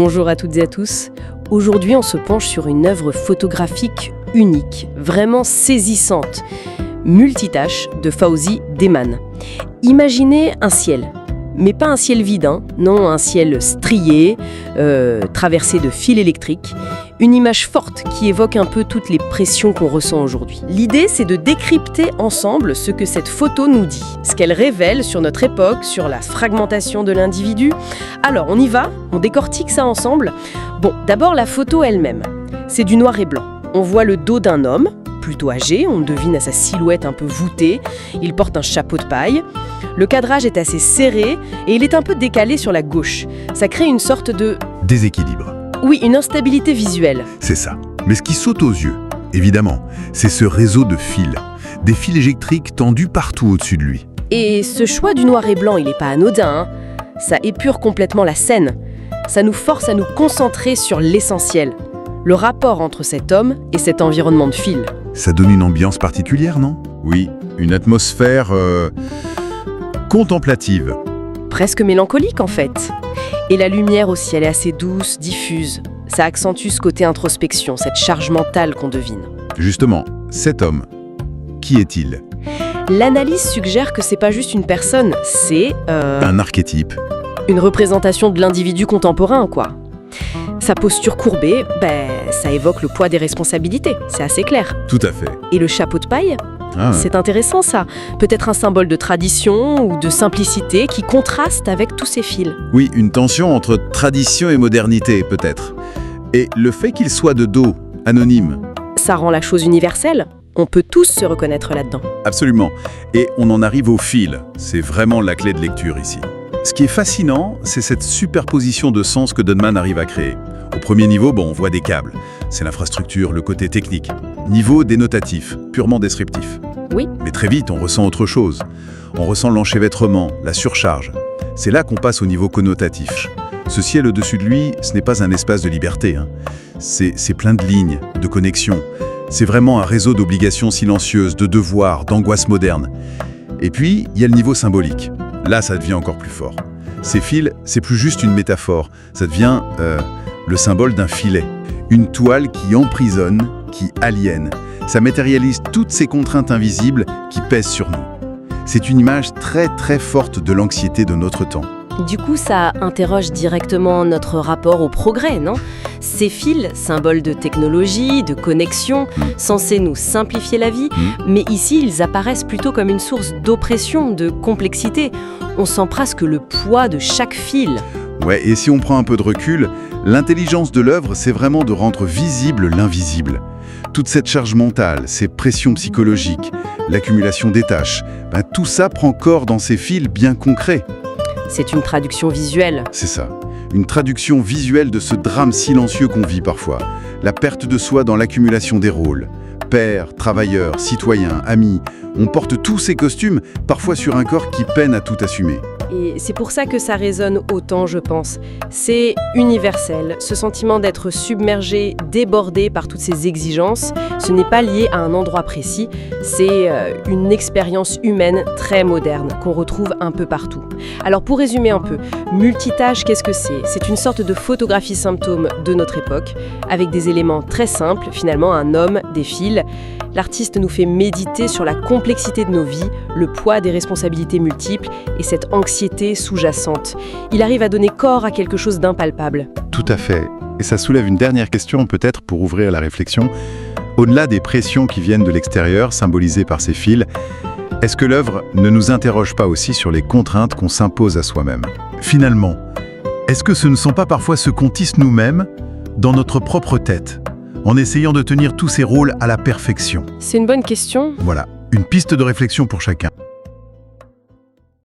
Bonjour à toutes et à tous. Aujourd'hui, on se penche sur une œuvre photographique unique, vraiment saisissante. Multitâche de Fawzi Deman. Imaginez un ciel, mais pas un ciel vide, non, un ciel strié, traversé de fils électriques. Une image forte qui évoque un peu toutes les pressions qu'on ressent aujourd'hui. L'idée, c'est de décrypter ensemble ce que cette photo nous dit, ce qu'elle révèle sur notre époque, sur la fragmentation de l'individu. Alors, on y va, on décortique ça ensemble. Bon, d'abord la photo elle-même. C'est du noir et blanc. On voit le dos d'un homme, plutôt âgé, on devine à sa silhouette un peu voûtée. Il porte un chapeau de paille. Le cadrage est assez serré et il est un peu décalé sur la gauche. Ça crée une sorte de... déséquilibre. Oui, une instabilité visuelle. C'est ça. Mais ce qui saute aux yeux, évidemment, c'est ce réseau de fils. Des fils électriques tendus partout au-dessus de lui. Et ce choix du noir et blanc, il n'est pas anodin. Ça épure complètement la scène. Ça nous force à nous concentrer sur l'essentiel. Le rapport entre cet homme et cet environnement de fils. Ça donne une ambiance particulière, non? Oui, une atmosphère contemplative. Presque mélancolique en fait. Et la lumière aussi, elle est assez douce, diffuse. Ça accentue ce côté introspection, cette charge mentale qu'on devine. Justement, cet homme, qui est-il? L'analyse suggère que c'est pas juste une personne, c'est... Un archétype. une représentation de l'individu contemporain, quoi. Sa posture courbée, ça évoque le poids des responsabilités, c'est assez clair. Tout à fait. Et le chapeau de paille ? C'est intéressant ça. Peut-être un symbole de tradition ou de simplicité qui contraste avec tous ces fils. Oui, une tension entre tradition et modernité, peut-être. Et le fait qu'il soit de dos, anonyme. Ça rend la chose universelle. On peut tous se reconnaître là-dedans. Absolument. Et on en arrive au fil. C'est vraiment la clé de lecture ici. Ce qui est fascinant, c'est cette superposition de sens que Deman arrive à créer. Au premier niveau, on voit des câbles. C'est l'infrastructure, le côté technique. Niveau dénotatif, purement descriptif. Oui. Mais très vite, on ressent autre chose. On ressent l'enchevêtrement, la surcharge. C'est là qu'on passe au niveau connotatif. Ce ciel au-dessus de lui, ce n'est pas un espace de liberté. C'est plein de lignes, de connexions. C'est vraiment un réseau d'obligations silencieuses, de devoirs, d'angoisses modernes. Et puis, il y a le niveau symbolique. Là, ça devient encore plus fort. Ces fils, c'est plus juste une métaphore. Ça devient le symbole d'un filet. Une toile qui emprisonne, qui aliène. Ça matérialise toutes ces contraintes invisibles qui pèsent sur nous. C'est une image très très forte de l'anxiété de notre temps. Du coup, ça interroge directement notre rapport au progrès, non ? Ces fils, symboles de technologie, de connexion, censés nous simplifier la vie, mais ici, ils apparaissent plutôt comme une source d'oppression, de complexité. On sent presque le poids de chaque fil. Ouais, et si on prend un peu de recul, l'intelligence de l'œuvre, c'est vraiment de rendre visible l'invisible. Toute cette charge mentale, ces pressions psychologiques, l'accumulation des tâches, tout ça prend corps dans ces fils bien concrets. C'est une traduction visuelle. C'est ça. Une traduction visuelle de ce drame silencieux qu'on vit parfois. La perte de soi dans l'accumulation des rôles. Père, travailleur, citoyen, ami. On porte tous ces costumes, parfois sur un corps qui peine à tout assumer. Et c'est pour ça que ça résonne autant, je pense. C'est universel. Ce sentiment d'être submergé, débordé par toutes ces exigences, ce n'est pas lié à un endroit précis. C'est une expérience humaine très moderne qu'on retrouve un peu partout. Alors pour résumer un peu, multitâche, qu'est-ce que c'est ? C'est une sorte de photographie symptôme de notre époque, avec des éléments très simples, finalement un homme, des fils. L'artiste nous fait méditer sur la complexité de nos vies, le poids des responsabilités multiples et cette anxiété sous-jacente. Il arrive à donner corps à quelque chose d'impalpable. Tout à fait. Et ça soulève une dernière question peut-être pour ouvrir la réflexion. Au-delà des pressions qui viennent de l'extérieur, symbolisées par ces fils, est-ce que l'œuvre ne nous interroge pas aussi sur les contraintes qu'on s'impose à soi-même ? Finalement, est-ce que ce ne sont pas parfois ce qu'on tisse nous-mêmes dans notre propre tête, en essayant de tenir tous ces rôles à la perfection ? C'est une bonne question. Voilà, une piste de réflexion pour chacun.